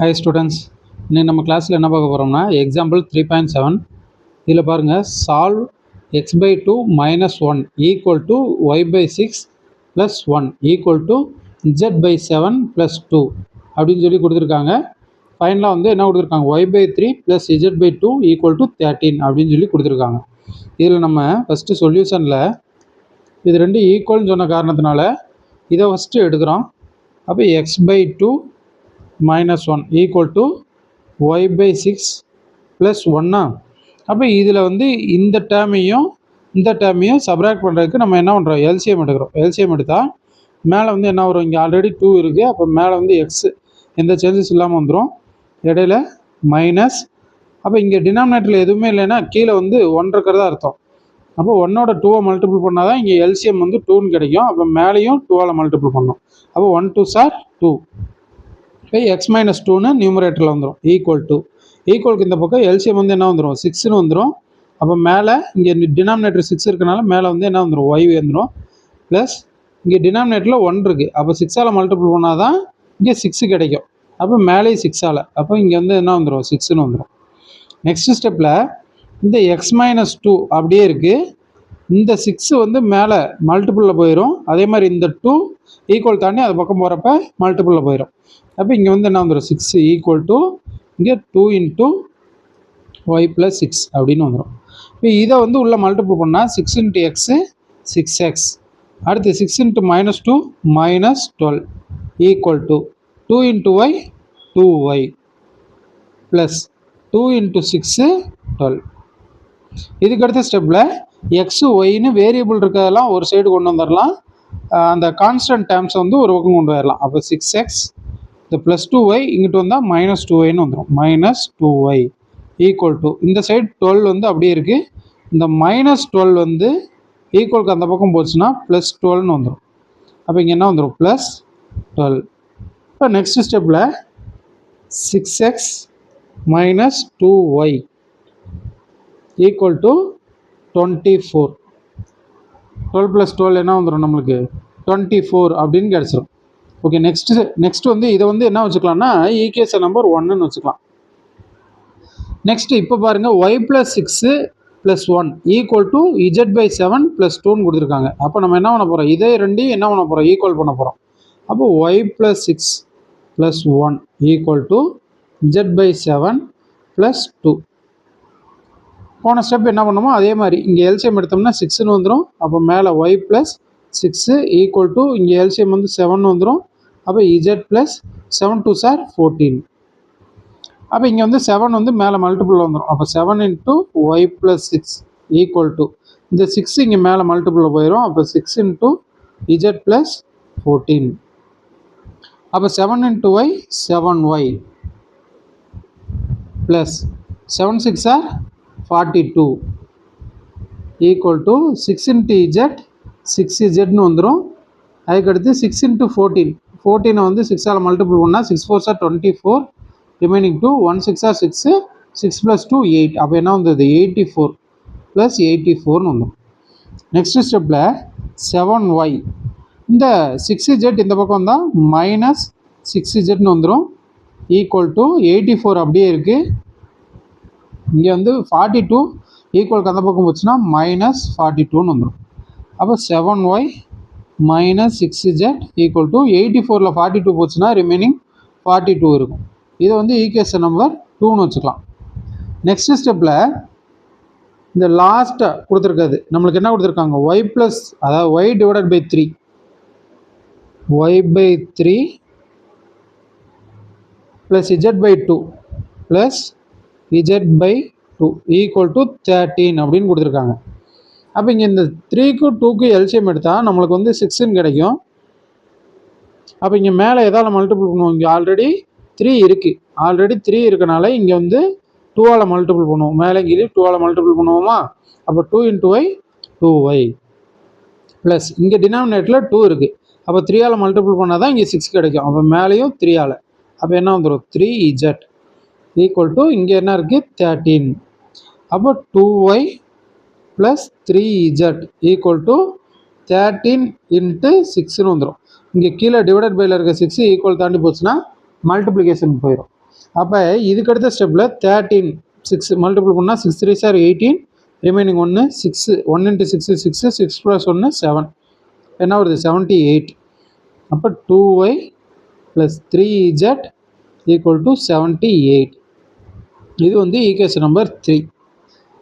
Hi students, இன்னைக்கு நம்ம கிளாஸில் என்ன பார்க்க போகிறோம்னா எக்ஸாம்பிள் 3.7. இதில் பாருங்கள், solve x/2 - 1 equal to y/6 + 1 equal to z/7 + 2 அப்படின்னு சொல்லி கொடுத்துருக்காங்க. ஃபைனலாக வந்து என்ன கொடுத்துருக்காங்க, y/3 + z/2 ஈக்குவல் டு 13 அப்படின்னு சொல்லி கொடுத்துருக்காங்க. இதில் நம்ம ஃபஸ்ட்டு சொல்யூஷனில் இது ரெண்டு ஈக்குவல்னு சொன்ன காரணத்தினால இதை ஃபஸ்ட்டு எடுக்கிறோம். அப்போ x/2 -1 ஈக்குவல் டு y/6 + 1. அப்போ இதில் வந்து இந்த டேர்மையும் சப்ராக்ட் பண்ணுறதுக்கு நம்ம என்ன பண்ணுறோம், எல்சிஎம் எடுக்கிறோம். எல்சிஎம் எடுத்தால் மேலே வந்து என்ன வரும், இங்கே ஆல்ரெடி 2 இருக்குது. அப்போ மேலே வந்து எக்ஸ் எந்த சேஞ்சஸ் இல்லாமல் வந்துடும், இடையில மைனஸ். அப்போ இங்கே டினாமினேட்டரில் எதுவுமே இல்லைன்னா கீழே வந்து 1 இருக்கிறதா அர்த்தம். அப்போ 1ஓட 2 மல்டிபிள் பண்ணால் தான் இங்கே எல்சிஎம் வந்து 2ன்னு கிடைக்கும். அப்போ மேலேயும் 2ஆல் மல்டிபிள் பண்ணணும். அப்போ 1 2 சார் 2. இப்போ x - 2ன்னு நியூமரேட்டரில் வந்துடும். ஈக்குவலுக்கு இந்த பக்கம் எல்சிஎம் வந்து என்ன வந்துடும், 6ன்னு வந்துடும். அப்போ மேலே இங்கே டினாமினேட்டர் 6 இருக்கனால மேலே வந்து என்ன வந்துடும், y வந்துடும். ப்ளஸ் இங்கே டினாமினேட்டரில் 1 இருக்குது. அப்போ 6ஆல் மல்டிபிள் பண்ணால் தான் இங்கே 6 கிடைக்கும். அப்போ மேலே 6ஆல், அப்போ இங்கே வந்து என்ன வந்துடும், 6ன்னு வந்துடும். நெக்ஸ்ட் ஸ்டெப்பில் இந்த x - 2 அப்படியே இருக்குது. இந்த 6 வந்து மேலே மல்டிபிளில் போயிடும். அதே மாதிரி இந்த 2 ஈக்குவல் தாண்டி அது பக்கம் போகிறப்ப மல்டிபிளில் போயிடும். அப்போ இங்கே வந்து என்ன வந்துடும், 6 ஈக்குவல் டு இங்கே 2 × y + 6 அப்படின்னு வந்துடும். இப்போ இதை வந்து உள்ள மல்டிபிள் பண்ணால் 6 × x 6x, அடுத்து 6 × -2 -12 equal to 2 × y 2y plus 2 × 6 12. இதுக்கடுத்த ஸ்டெப்பில் எக்ஸு ஒய்னு வேரியபிள் இருக்கிறதெல்லாம் ஒரு சைடு கொண்டு வந்துடலாம். அந்த கான்ஸ்டன்ட் டேர்ம்ஸை வந்து ஒரு பக்கம் கொண்டு வரலாம். அப்போ 6x இந்த +2y இங்கிட்டு வந்தால் -2yன்னு வந்துடும். -2y ஈக்குவல் டு இந்த சைடு 12 வந்து அப்படியே இருக்குது. இந்த -12 வந்து ஈக்குவலுக்கு அந்த பக்கம் போச்சுன்னா +12ன்னு வந்துடும். அப்போ இங்கே என்ன வந்துடும், +12. இப்போ நெக்ஸ்ட் ஸ்டெப்பில் 6x - 2y ஈக்குவல் டு 24. 12 + 12 என்ன வந்துடும், நம்மளுக்கு 24 அப்படின்னு கிடச்சிரும். ஓகே, நெக்ஸ்ட் வந்து இதை வந்து என்ன வச்சுக்கலாம்னா ஈக்குவேஷன் நம்பர் 1ன்னு வச்சுக்கலாம். நெக்ஸ்ட் இப்போ பாருங்கள், y + 6 + 1 ஈக்குவல் டு z/7 + 2ன்னு கொடுத்துருக்காங்க. அப்போ நம்ம என்ன பண்ண போகிறோம், இதே ரெண்டையும் என்ன பண்ண போகிறோம், ஈக்குவல் பண்ண போகிறோம். அப்போ y + 6 + 1 ஈக்குவல் டு z/7 + 2. போன ஸ்டெப் என்ன பண்ணுமோ அதே மாதிரி இங்கே எல்சிஎம் எடுத்தோம்னா 6ன்னு வந்துடும். அப்போ மேலே y + 6 ஈக்குவல் டு இங்கே எல்சிஎம் வந்து 7 வந்துடும். அப்போ z + 7 2 சார் 14. அப்போ இங்கே வந்து 7 வந்து மேலே மல்டிபிள் வந்துடும். அப்போ 7 × y + 6 ஈக்குவல் டு இந்த 6 இங்கே மேலே மல்டிபிளில் போயிடும். அப்போ 6 × z + 14. அப்போ 7 × y 7y plus 7 6 sir 42 equal to 6 × z 6zன்னு வந்துடும். அதுக்கடுத்து 6 × 14 14 வந்து 6ஆல் மல்டிபிள் பண்ணால் 6 4 சார் 24, ரிமைனிங் 2 1 6 சார் 6 6 + 2 8. அப்போ என்ன வந்தது, 84 + 84ன்னு வந்துடும். நெக்ஸ்ட் ஸ்டெப்பில் 7y இந்த 6z இந்த பக்கம் வந்தால் -6zன்னு வந்துடும். ஈக்குவல் டு 84 அப்படியே இருக்குது. இங்கே வந்து 42 ஈக்குவலுக்கு அந்த பக்கம் போச்சுன்னா -42ன்னு வந்துடும். அப்போ 7y - 6z ஈக்குவல் டு 84ல் 42 போச்சுன்னா ரிமைனிங் 42 இருக்கும். இதை வந்து ஈக்குவேஷன் நம்பர் 2ன்னு வச்சுக்கலாம். நெக்ஸ்ட் ஸ்டெப்பில் இந்த லாஸ்ட்டை கொடுத்துருக்காது, நம்மளுக்கு என்ன கொடுத்துருக்காங்க, அதாவது y / 3 y/3 + z/2 + z/2 equal to 13 அப்படின்னு கொடுத்துருக்காங்க. அப்போ இங்கே இந்த 3க்கும் 2க்கும் எல்சிஎம் எடுத்தால் நம்மளுக்கு வந்து 6ன்னு கிடைக்கும். அப்போ இங்கே மேலே எதால் மல்டிபிள் பண்ணுவோம், இங்கே ஆல்ரெடி 3 இருக்குது. ஆல்ரெடி 3 இருக்கனால இங்கே வந்து 2ஆல் மல்டிபிள் பண்ணுவோம். மேலே இங்கே 2ஆல் மல்டிபிள் பண்ணுவோமா. அப்போ 2 × y 2y ப்ளஸ் இங்கே டினாமினேட்டரில் 2 இருக்குது. அப்போ 3ஆல் மல்டிபிள் பண்ணால் தான் இங்கே 6 கிடைக்கும். அப்போ மேலேயும் 3ஆல், அப்போ என்ன வந்துடும், 3z ஈக்குவல் டு இங்கே என்ன இருக்குது 13. அப்போ 2y + 3z ஈக்குவல் டு 13 × 6ன்னு வந்துடும். இங்கே கீழே டிவைடட் பையில் இருக்க 6 ஈக்குவல் தாண்டி போச்சுன்னா மல்டிப்ளிகேஷன் போயிடும். அப்போ இதுக்கு அடுத்த ஸ்டெப்பில் 13 6 மல்டிபிள் பண்ணால் 6 3 சார் 18, ரிமைனிங் 1 6, 1 × 6 6, 6 + 1 7, என்ன வருது 78. அப்போ 2y + 3z = 78. இது வந்து ஈக்குவேஷன் நம்பர் 3.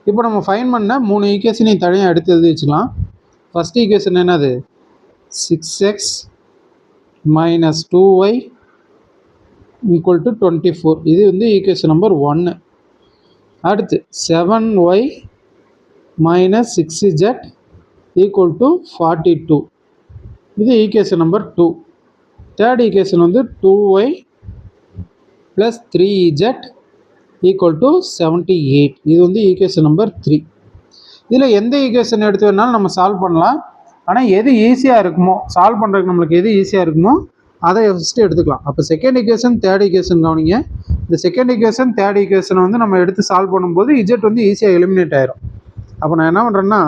இப்போ நம்ம ஃபைன் பண்ண 3 ஈக்குவேஷனையும் தனியாக எடுத்து எழுதி வச்சுக்கலாம். ஃபஸ்ட் ஈக்குவேஷன் என்னது 6x - 2y = 24. இது வந்து ஈக்குவேஷன் நம்பர் 1. அடுத்து 7y - 6z = 42. இது ஈக்குவேஷன் நம்பர் 2. தேர்ட் ஈக்குவேஷன் வந்து 2y + 3z = 78. இது வந்து ஈக்குவேஷன் நம்பர் 3. இதில் எந்த ஈக்குவேஷன் எடுத்து வேணாலும் நம்ம சால்வ் பண்ணலாம். ஆனால் எது ஈஸியாக இருக்குமோ சால்வ் பண்ணுறதுக்கு நம்மளுக்கு எது ஈஸியாக இருக்குமோ அதை ஃபஸ்ட்டு எடுத்துக்கலாம். அப்போ செகண்ட் ஈக்குவேஷன் தேர்ட் ஈக்குவேஷன் கவனிங்க. இந்த செகண்ட் ஈக்குவேஷன் தேர்ட் ஈக்குவேஷனை வந்து நம்ம எடுத்து சால்வ் பண்ணும்போது இஜெட் வந்து ஈஸியாக எலிமினேட் ஆயிரும். அப்போ நான் என்ன பண்ணுறேன்னா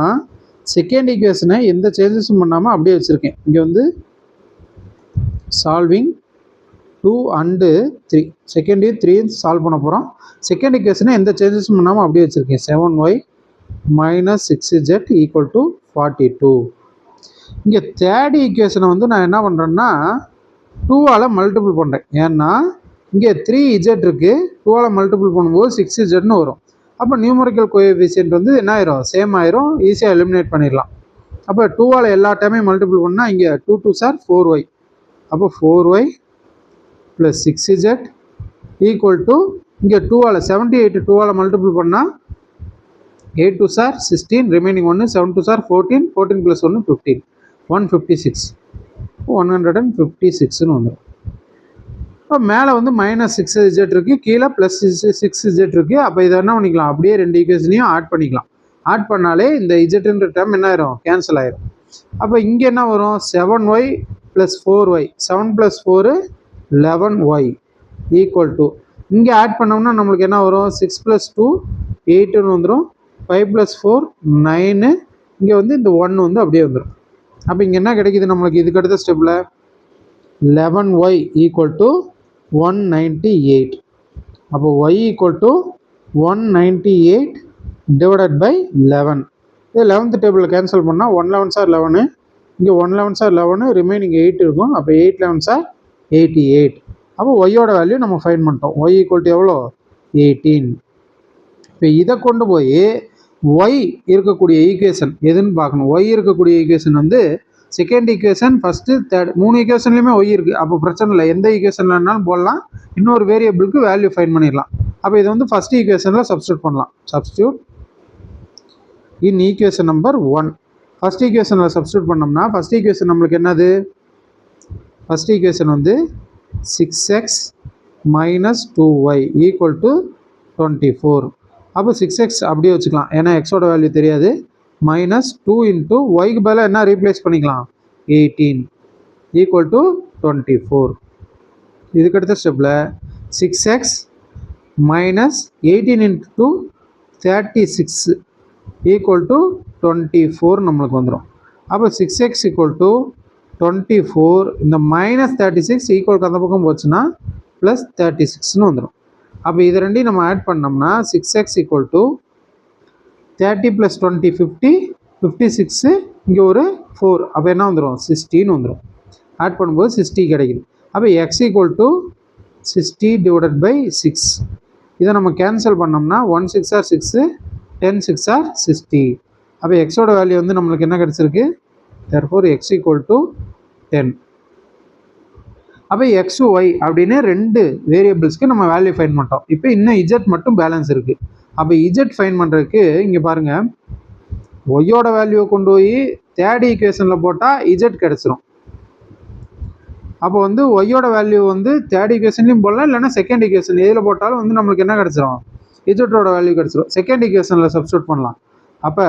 செகண்ட் ஈக்குவேஷனை எந்த சேஞ்சஸும் பண்ணாமல் அப்படியே வச்சுருக்கேன். இங்கே வந்து சால்விங் 2 and 3 செகண்ட் 3 சால்வ் பண்ண போகிறோம். செகண்ட் ஈக்குவேஷனை எந்த சேஞ்சஸும் பண்ணாமல் அப்படியே வச்சுருக்கேன். 7y - 6z = 42. இங்கே தேர்ட் ஈக்குவேஷனை வந்து நான் என்ன பண்ணுறேன்னா 2ஆல் மல்டிபிள் பண்ணுறேன். ஏன்னா இங்கே 3z இருக்குது, 2ஆல் மல்டிபிள் பண்ணும்போது 6zன்னு வரும். அப்போ நியூமரிக்கல் கோஎஃபிஷியன்ட் வந்து என்ன ஆயிரும் சேம் ஆயிரும், ஈஸியாக எலிமினேட் பண்ணிடலாம். அப்போ 2ஆல் எல்லா டைமையும் மல்டிபிள் பண்ணால் இங்கே 2 2 சார் 4y. அப்போ 4y + 6z = இங்கே 2ஆல் 78 2ஆல் மல்டிபிள் பண்ணால் 8 2 சார் 16, ரிமைனிங் 1 7 2 சார் 14, 14 + 1 15, 156 156ன்னு வந்துடும். இப்போ மேலே வந்து -6z இருக்குது, கீழே +6z இருக்குது. அப்போ இதை என்ன பண்ணிக்கலாம் அப்படியே ரெண்டு ஈக்குவேஷனையும் ஆட் பண்ணிக்கலாம். ஆட் பண்ணாலே இந்த இஜெட்ன்ற டேர்ம் என்ன ஆயிரும் கேன்சல் ஆயிரும். அப்போ இங்கே என்ன வரும் 7y + 4y 7 + 4 11y = இங்கே ஆட் பண்ணோம்னா நம்மளுக்கு என்ன வரும் 6 + 2 8ன்னு வந்துடும், 5 + 4 9, இங்கே வந்து இந்த 1 வந்து அப்படியே வந்துடும். அப்போ இங்கே என்ன கிடைக்குது நம்மளுக்கு இதுக்கு அடுத்த ஸ்டெப்பில் 11y = 198. அப்போ y = 198 divided by 11. இது 11th டேபிளில் கேன்சல் பண்ணால் 1 11 சார் 11, இங்கே 1 11 சார் 11, ரிமைனிங் 8 இருக்கும். அப்போ 8 11 சார் 88. அப்போ ஒய்யோட வேல்யூ நம்ம ஃபைன் பண்ணிட்டோம். y = எவ்வளோ 18. இப்போ இதை கொண்டு போய் y இருக்கக்கூடிய ஈக்குவேஷன் எதுன்னு பார்க்கணும். y இருக்கக்கூடிய ஈக்குவேஷன் வந்து செகண்ட் ஈக்குவேஷன் ஃபஸ்ட்டு தேர்ட் 3 ஈக்குவேஷன்லையுமே ஒய் இருக்குது. அப்போ பிரச்சனை இல்லை, எந்த ஈக்குவேஷனில் வேணாலும் போடலாம், இன்னொரு வேரியபிளுக்கு வேல்யூ ஃபைன் பண்ணிடலாம். அப்போ இது வந்து ஃபஸ்ட் ஈக்குவேஷனில் சப்ஸ்டியூட் பண்ணலாம். சப்ஸ்டியூட் இன் ஈக்குவேஷன் நம்பர் 1. ஃபஸ்ட் ஈக்குவேஷனில் சப்ஸ்டியூட் பண்ணோம்னா ஃபஸ்ட் ஈக்குவேஷன் நம்மளுக்கு என்னது ஃபஸ்ட் ஈக்குவேஷன் வந்து 6x - 2y = 24. அப்போ 6x அப்படியே வச்சுக்கலாம், ஏன்னா எக்ஸோட வேல்யூ தெரியாது. -2 × yக்கு பதிலாக என்ன ரீப்ளேஸ் பண்ணிக்கலாம் 18 = 24. இதுக்கடுத்த ஸ்டெப்பில் 6x - 18 × 2 36 = 24 நம்மளுக்கு வந்துடும். அப்போ 6x = 24, இந்த -36 ஈக்குவலுக்கு அந்த பக்கம் போச்சுன்னா +36ன்னு வந்துடும். அப்போ இது ரெண்டையும் நம்ம ஆட் பண்ணோம்னா 6x = 30 + 20 50, 56, இங்கே ஒரு 4, அப்போ என்ன வந்துடும் 16 வந்துடும். ஆட் பண்ணும்போது 60 கிடைக்குது. அப்போ x = 60 / 6. இதை நம்ம கேன்சல் பண்ணோம்னா 1 6 are 6, 10 6 are 60. அப்போ எக்ஸோட வேல்யூ வந்து நம்மளுக்கு என்ன கிடச்சிருக்கு, therefore x = 10. அப்போ எக்ஸ் ஒய் அப்படின்னு ரெண்டு வேரியபிள்ஸ்க்கு நம்ம வேல்யூ ஃபைன் பண்ணிட்டோம். இப்போ இன்னும் இஜெட் மட்டும் பேலன்ஸ் இருக்குது. அப்போ இஜெட் ஃபைன் பண்ணுறதுக்கு இங்கே பாருங்கள், ஒய்யோட வேல்யூவை கொண்டு போய் தேர்ட் ஈக்குவேஷனில் போட்டால் இஜெட் கிடச்சிரும். அப்போ வந்து ஒய்யோட வேல்யூ வந்து தேர்ட் ஈக்குவேஷன்லையும் போடலாம், இல்லைன்னா செகண்ட் ஈக்குவேஷன் எதில் போட்டாலும் வந்து நம்மளுக்கு என்ன கிடச்சிரும் இஜெட்டோட வேல்யூ கிடச்சிரும். செகண்ட் ஈக்குவேஷனில் சப்ஸ்டியூட் பண்ணலாம். அப்போ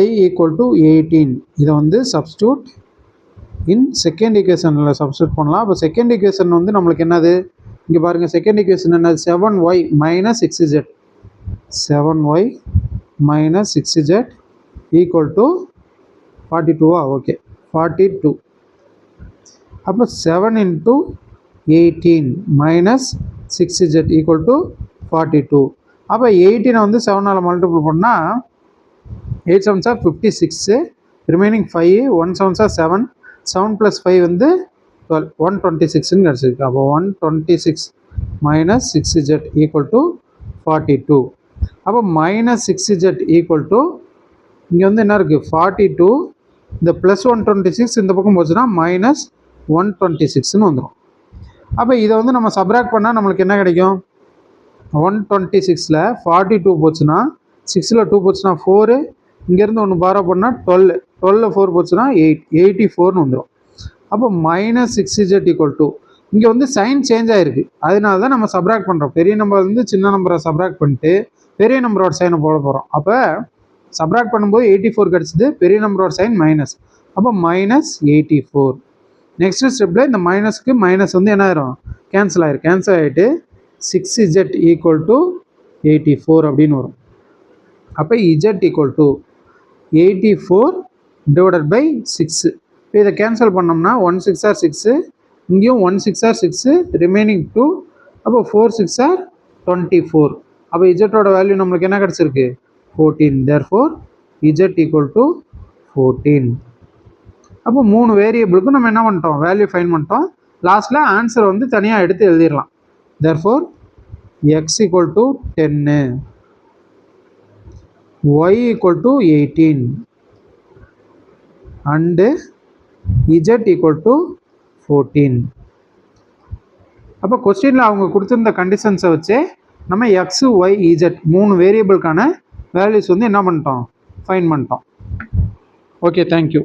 y = 18, இதை வந்து சப்ஸ்டியூட் இன் செகண்ட் ஈக்குவேஷனில் சப்ஸ்டியூட் பண்ணலாம். அப்போ செகண்ட் ஈக்குவேஷன் வந்து நம்மளுக்கு என்னது இங்கே பாருங்கள், செகண்ட் ஈக்குவேஷன் என்னது 7y - 6z 7y - 6z = 42. Okay 42. அப்போ 7 × 18 minus 6z equal to 42. அப்போ 18 வந்து 7ஆல் மல்டிபிள் பண்ணால் 8 7s are 56, remaining 5, 1 7s are 7, 7 plus 5 வந்து 12, 126ன்னு கிடச்சிருக்கு. அப்போ 126 minus 6z equal to 42. அப்போ மைனஸ் 6z ஈக்குவல் டு இங்கே வந்து என்ன இருக்குது 42, இந்த ப்ளஸ் 126 இந்த பக்கம் போச்சுன்னா மைனஸ் 126ன்னு வந்துடும். அப்போ இதை வந்து நம்ம சப்ராக்ட் பண்ணால் நம்மளுக்கு என்ன கிடைக்கும்? 126ல் 42 போச்சுன்னா 6ல் 2 போச்சுன்னா 4, இங்கேருந்து ஒன்று பாரோ பண்ணால் 12, 12ல் 4 போச்சுன்னா 8, 84ன்னு வந்துடும். அப்போ மைனஸ் 6z ஈக்குவல் டு இங்கே வந்து சைன் சேஞ்ச் ஆகிருக்கு, அதனால தான் நம்ம சப்ராக்ட் பண்ணுறோம். பெரிய நம்பர் வந்து சின்ன நம்பரை சப்ராக்ட் பண்ணிட்டு பெரிய நம்பரோட சைனை போட போகிறோம். அப்போ சப்ராக்ட் பண்ணும்போது 84 கிடச்சிது, பெரிய நம்பரோட சைன் மைனஸ், அப்போ மைனஸ் 84. நெக்ஸ்ட் ஸ்டெப்பில் இந்த மைனஸ்க்கு மைனஸ் வந்து என்ன ஆயிரும்? கேன்சல் ஆகிட்டு 6z ஈக்குவல் டு 84 அப்படின்னு வரும். அப்போ z equal to 84 divided by 6. இப்போ இதை கேன்சல் பண்ணோம்னா 1 6 ஆர் 6, இங்கேயும் 1 6 ஆர் 6, ரிமைனிங் 2, அப்போ 4 6 ஆர் 24. அப்போ இஜெட்டோட வேல்யூ நம்மளுக்கு என்ன கிடச்சிருக்கு? 14. Therefore Z equal to 14. அப்போ 3 வேரியபிளுக்கும் நம்ம என்ன பண்ணிட்டோம்? வேல்யூ ஃபைன் பண்ணிட்டோம். லாஸ்ட்டில் ஆன்சர் வந்து தனியாக எடுத்து எழுதிடலாம். Therefore x equal to 10, y equal to 18 and z equal to 14. அப்போ கொஸ்டினில் அவங்க கொடுத்துருந்த கண்டிஷன்ஸை வச்சு நம்ம எக்ஸு ஒய் இஜெட் 3 வேரியபிளுக்கான வேல்யூஸ் வந்து என்ன பண்ணிட்டோம்? ஃபைன் பண்ணிட்டோம். Okay, thank you.